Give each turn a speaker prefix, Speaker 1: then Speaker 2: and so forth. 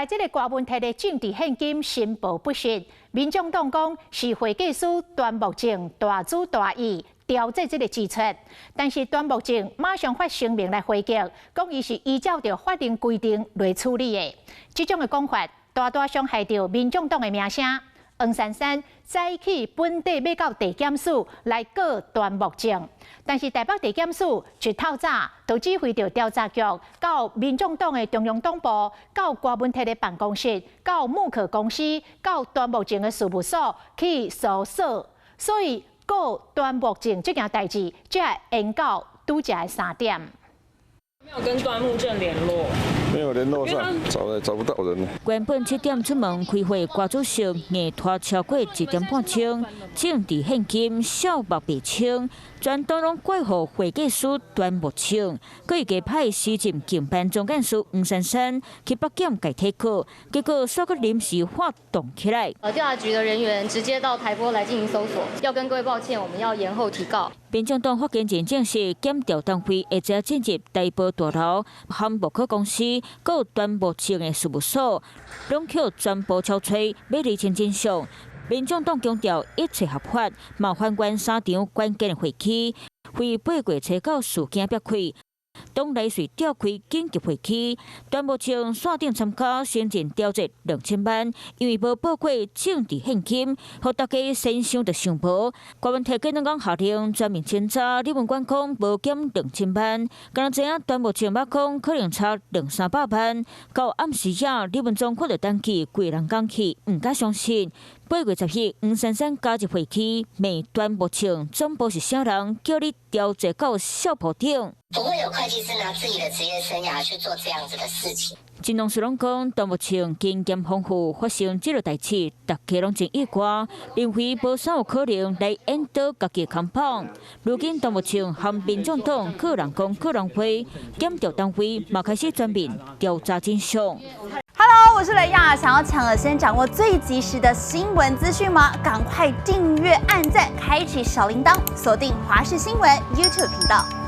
Speaker 1: 来这个大问题的政治现金申报不实，民众党讲是会计师段木正大主大意调节这个支出，但是段木正马上发声明来回击，讲伊是依照着法定规定来处理的。这种的讲法大大伤害到民众党的名声。黄珊珊再起本地要到地检署来告段木正，但是台北地检署一透早就指挥着调查局到民众党的中央党部、到郭文泰的办公室、到木可公司、到段木正的事务所去搜索，所以告段木正这件代志才延到拄只的3点。
Speaker 2: 没有跟段木正联络。
Speaker 3: 没有联络上，找不到人。
Speaker 4: 原本7点出门开会，郭主席硬拖超过1点半钟，政治现金小目不清，全都拢归户会计师段木正，佮伊加派时任警办总干事黄珊珊去北检改体课，结果煞个临时发动起来。
Speaker 5: 调查局的人员直接到台波来进行搜索，要跟各位抱歉，我们要延后提告。
Speaker 4: 民众党发言人证实，检调单位会再进入台北大楼和木可公司。 告段木正的事务所，拢去全部敲吹，要厘清真相。民众党强调一切合法，冒犯关3场关键的会期，为8月初9事件表开。 党内随召开紧急会议，段木正线顶参加先前调节2000万，因为无报过政治现金，互大家先想着想无。郭文泰跟讲下令全面检查，李文官讲无减2000万，敢若知影段木正捌讲可能差200-300万。到暗时呀，李文忠看到登记贵人讲起，唔敢相信。 8月10日，黄珊珊加入会期，骂段木正总部是啥人，叫你调查到小铺顶。
Speaker 6: 不会有会计师拿自己的职业生涯去做这样子的事情。
Speaker 4: 真农事拢讲，段木正经验丰富，发生这类代志，大家拢真意外，认为无啥有可能来引导家己的康棒。如今段木正和民众党个人讲个人会，检调单位嘛开始全面调查真相。
Speaker 7: Hello， 我是雷亚。想要抢而先掌握最及时的新闻资讯吗？赶快订阅、按赞、开启小铃铛，锁定华视新闻 YouTube 频道。